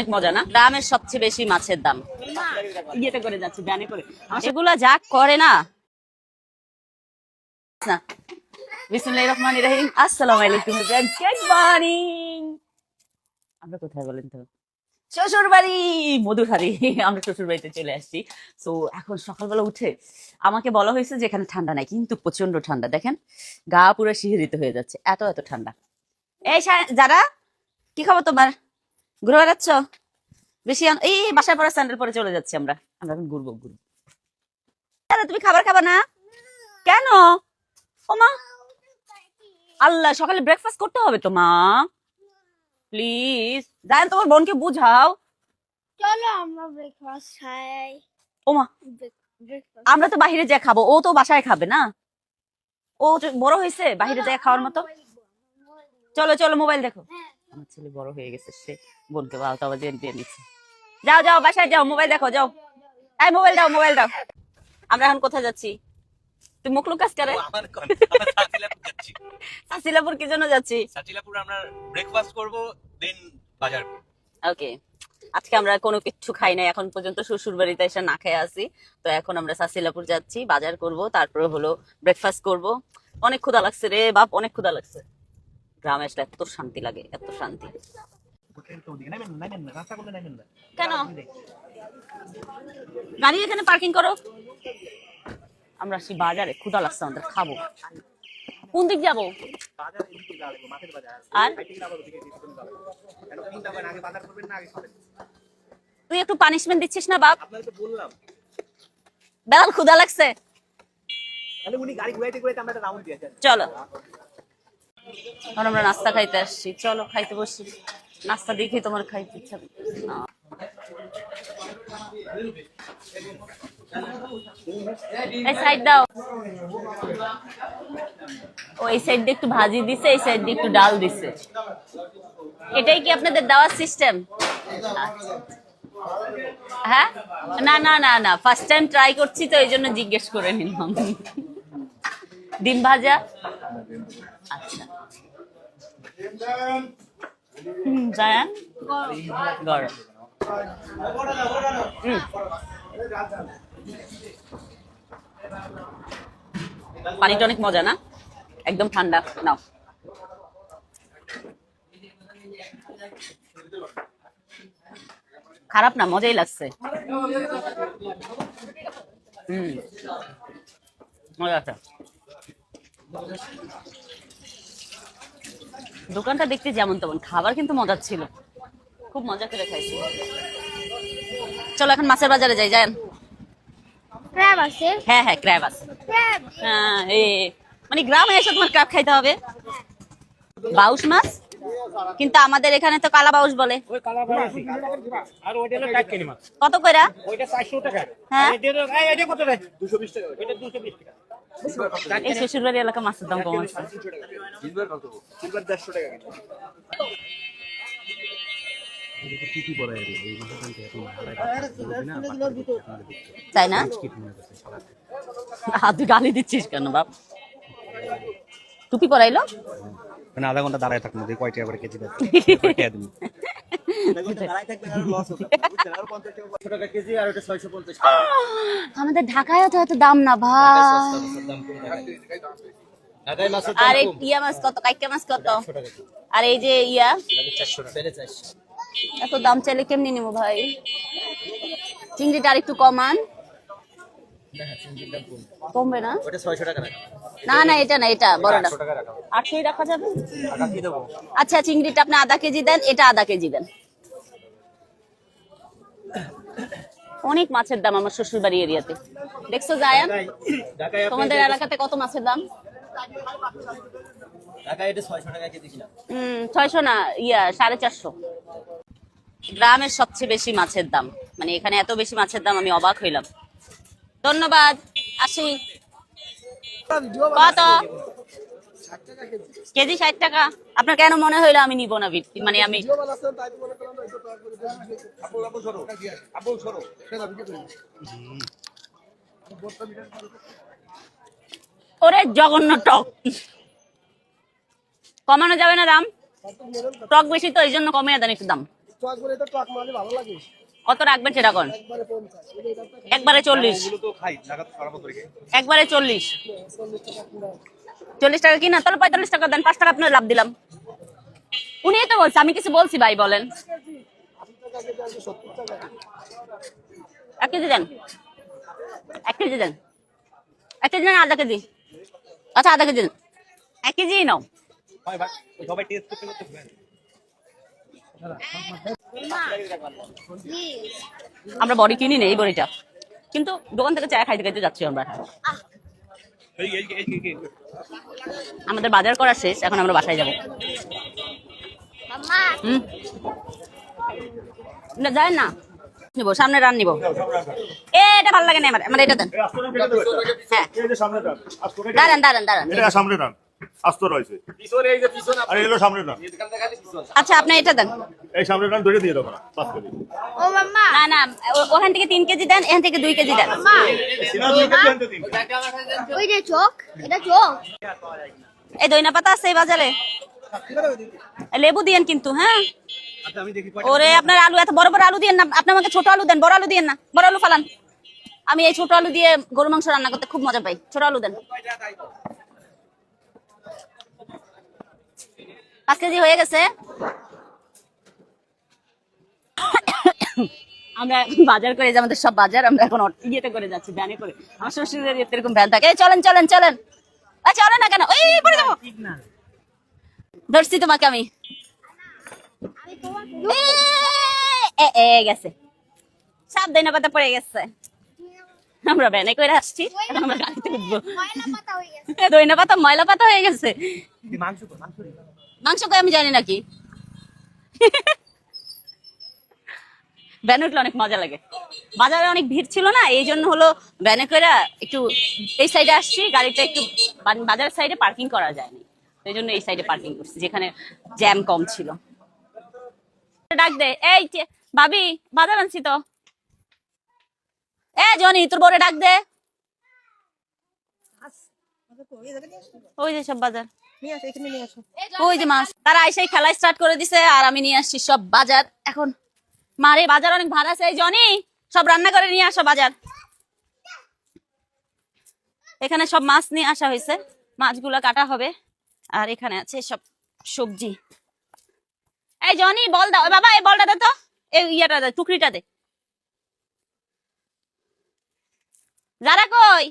অনেক মজা না? গ্রামের সবচেয়ে বেশি মাছের দাম। ইয়েতে করে যাচ্ছে, ব্যানে করে। এগুলা যা করে না। বিসমিল্লাহির রহমানির রহিম। আসসালামু আলাইকুম। Good morning. আমরা কোথায় বলেন তো? শ্বশুর বাড়ি, মধুহারি। আমরা শ্বশুর বাড়িতে চলে আসছি। তো এখন সকালবেলা উঠে আমাকে বলা হয়েছে যে এখানে ঠান্ডা নাই, কিন্তু প্রচন্ড ঠান্ডা। দেখেন গা পুরো শিহরিত হয়ে যাচ্ছে, এত এত ঠান্ডা। এই যারা, কি খবর তোমার? ঘুরে বেড়াচ্ছ বেশি? এই বাসায় পরে স্যান্ডেল পরে চলে যাচ্ছি আমরা। আমরা এখন ঘুরবো। তুমি খাবার খাবা না কেন? ওমা, আল্লাহ, সকালে ব্রেকফাস্ট করতে হবে তো মা, প্লিজ। জানেন, তোমার বোনকে বুঝাও। চলো আমরা ব্রেকফাস্ট খাই। ওমা, আমরা তো বাহিরে যা খাবো, ও তো বাসায় খাবে না। ও বড় হয়েছে বাহিরে যায় খাওয়ার মতো। চলো চলো, মোবাইল দেখো। আমার ছেলে বড় হয়ে গেছে, সে বোনকে বালতা বাজিয়ে দিয়ে নিচ্ছে। যাও যাও, বাসায় যাও, মোবাইল দেখো, যাও। এই মোবাইল দাও, মোবাইল দাও। আমরা এখন কোথায় যাচ্ছি? তুই মুখ লুকাস করে? সাসিলাপুর কি জন্য যাচ্ছি? সাচিলাপুর আমরা ব্রেকফাস্ট করব, দেন বাজার করব। ওকে, আজকে আমরা কোনো কিছু খাই না এখন পর্যন্ত, শ্বশুর বাড়িতে এসে না খেয়ে আসি। তো এখন আমরা সাসিলাপুর যাচ্ছি, বাজার করব, তারপরে হলো ব্রেকফাস্ট করব। অনেক ক্ষুধা লাগছে রে বাপ, অনেক ক্ষুধা লাগছে। গ্রামে আসলে এত শান্তি লাগে, এত শান্তি। কেন গাড়ি এখানে পার্কিং করো? আমরা আসি বাজারে, ক্ষুধা লাগছে আমাদের, খাবো। কোন দিক যাবো? আর তুই একটু পানিশমেন্ট দিচ্ছিস না বাপ? বেলাল ক্ষুধা লাগছে, চলো। এখন আমরা নাস্তা খাইতে আসছি, চলো খাইতে বসি। নাস্তা দেখি তোমার খাইতে ইচ্ছা না। এই সাইড দাও। ও এই সাইড দিয়ে একটু ভাজি দিছে, এই সাইড দিয়ে একটু ডাল দিছে। এটাই কি আপনাদের দেওয়ার সিস্টেম? হ্যাঁ, না না না না, ফার্স্ট টাইম ট্রাই করছি তো এই জন্য জিজ্ঞেস করে নিলাম। ডিম ভাজা, আচ্ছা। জায়ান গরম। পানিটা অনেক মজা না? একদম ঠান্ডা। নাও, খারাপ না, মজাই লাগছে। মজা আছে। দোকানটা দেখতে যেমন তেমন, খাবার কিন্তু মজার ছিল, খুব মজা করে খাইছি। চলো এখন মাছের বাজারে যাই। যান। ক্র্যাব আছে? হ্যাঁ হ্যাঁ, ক্র্যাব আছে। ক্র্যাব? হ্যাঁ, মানে গ্রামে এসে তোমার ক্র্যাব খাইতে হবে। বাউস মাছ, কিন্তু আমাদের এখানে তো কালা বাউস বলে। কত কইরা? হ্যাঁ, এই শ্বশুরবাড়ি এলাকা মাছের দাম কম আছে। তাই না? তুই গালি দিচ্ছিস কেন বাপ? টুপি পরাইলো মানে আধা ঘন্টা দাঁড়ায় থাকবো, কয় টাকা করে কেজি আমাদের ঢাকায় তো এত দাম না ভাই। আর এই ইয়া মাছ কত? কাইকা মাছ কত? আর এই যে ইয়া, এত দাম চাইলে কেমনি নিবো ভাই? চিংড়িটা আর একটু কমান। কমবে না? না না, এটা না, এটা বড়টা 800 রাখা যাবে। আচ্ছা, চিংড়িটা আপনি আধা কেজি দেন, এটা আধা কেজি দেন। অনেক মাছের দাম আমার শ্বশুর বাড়ি এরিয়াতে। দেখছো জায়ান, তোমাদের এলাকাতে কত মাছের দাম? 600 না, 450। গ্রামের সবচেয়ে বেশি মাছের দাম, মানে এখানে এত বেশি মাছের দাম, আমি অবাক হইলাম। ধন্যবাদ, আসি। কত কেজি? 60 টাকা। আপনার কেন মনে হইলো আমি নিব না? মানে আমি ওরে জঘন্য টক, কমানো যাবে না দাম? টক বেশি তো, এই জন্য কমিয়ে দেন একটু দাম। টক বলে তো টক মারলে ভালো লাগে কত রাখবেন সেটা কোন? একবারে 50 একবারে 40। ওগুলো তো খাই লাগাত খারাপ করে একবারে 40। 40 টাকা কিনা 40 টাকা কিনা, তাহলে 45 টাকা দেন, 5 টাকা আপনার লাভ দিলাম। উনি তো বলছে, আমি কিছু বলছি ভাই? বলেন 80 টাকা কেজি আছে 70 টাকা 1 কেজি দেন, 1 কেজি দেন, 1 কেজি দেন, আধা কেজি। আচ্ছা আধা কেজি দেন, 1 কেজি নাও। ভাই ভাই সবাই টেস্ট করতে করতে আমরা বড়ি কিনি না, এই বড়িটা কিন্তু দোকান থেকে চা খাইতে খাইতে যাচ্ছি আমরা। এই আমাদের বাজার করা শেষ, এখন আমরা বাসায় যাবো। মাম্মা না যায় না, নিবো সামনে রান নিবো। এটা ভালো লাগে না আমার, আমার এটা দেন। হ্যাঁ দাঁড়ান দাঁড়ান দাঁড়ান, এটা সামনে রান আস্ত রয়েছে আর এগুলো সামনে রান আচ্ছা আপনি এটা দেন। এই সামনে রান ধরে দিয়ে দেবো না 5 কেজি ও মাম্মা না না, ওখান থেকে 3 কেজি দেন, এখান থেকে 2 কেজি দেন। মা সিনা 2 কেজি আনতে দিন ওই যে চোখ, এটা চোখ। এই দইনা পাতা আছে এই বাজারে, লেবু দিয়েন কিন্তু। হ্যাঁ আচ্ছা আমি দেখি ওরে আপনার আলু এত বড় বড় আলু দিয়েন না, আপনি আমাকে ছোট আলু দেন, বড় আলু দিয়েন না, বড় আলু ফালান। আমি এই ছোট আলু দিয়ে গরু মাংস রান্না করতে খুব মজা পাই, ছোট আলু দেন। 5 কেজি হয়ে গেছে। আমরা এখন বাজার করে যে আমাদের সব বাজার আমরা এখন ইয়েতে করে যাচ্ছি, ভ্যানে করে। আমার শ্বশুরের ইয়েতে এরকম ভ্যান থাকে। এই চলেন চলেন চলেন, চলেন না কেন, ওই পড়ে যাবো। ধরছি তোমাকে আমি। গেছে সাপ দইনা পাতা পড়ে গেছে। আমরা ভ্যানে করে আসছি, এখন আমরা গাড়িতে উঠবো। ময়লা পাতা হয়ে গেছে। দইনা পাতা ময়লা পাতা হয়ে গেছে। মাংস তো মাংস মাংস কই আমি জানি নাকি। ভ্যানে উঠলে অনেক মজা লাগে। বাজারে অনেক ভিড় ছিল না, এই জন্য হলো ভ্যানে করে একটু এই সাইডে আসছি, গাড়িটা একটু বাজার সাইডে পার্কিং করা যায়নি, এই জন্য এই সাইডে পার্কিং করছি যেখানে জ্যাম কম ছিল। ডাক দে, এই ভাবি বাজার আনছি তো। এ জনি তোর বড় ডাক দে। ওই যে সব বাজার, ওই যে মাছ, তারা এসে খেলা স্টার্ট করে দিছে আর আমি নিয়ে আসছি সব বাজার। এখন মারে বাজার অনেক ভাড়া আছে, এই জনি সব রান্না করে নিয়ে আসো বাজার। এখানে সব মাছ নিয়ে আসা হয়েছে, মাছগুলো কাটা হবে। আর এখানে আছে সব সবজি। এই জনি বল দাও, বাবা এই বলটা দে তো, এই ইয়াটা দে, টুকরিটা দে। যারা কই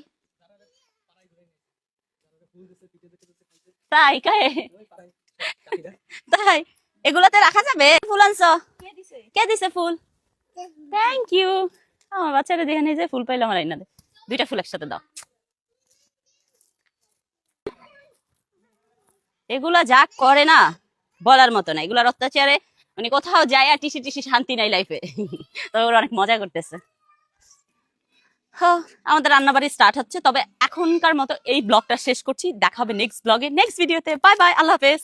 তাই কায়ে তাই এগুলাতে রাখা যাবে? ফুল আনছো? কে দিছে ফুল? Thank you. আমার বাচ্চারা দেখে নিয়ে যে ফুল পাইলে আমার আইনা দে, 2টা ফুল একসাথে দাও। এগুলা যা করে না বলার মতো না, এগুলার অত্যাচারে মানে কোথাও যায় আর টিসি টিসি শান্তি নাই লাইফে। তবে ওরা অনেক মজা করতেছে। আমাদের রান্নাবাড়ি স্টার্ট হচ্ছে, তবে এখনকার মতো এই ব্লগটা শেষ করছি। দেখা হবে নেক্সট ব্লগে, নেক্সট ভিডিওতে। বাই বাই, আল্লাহ হাফেজ।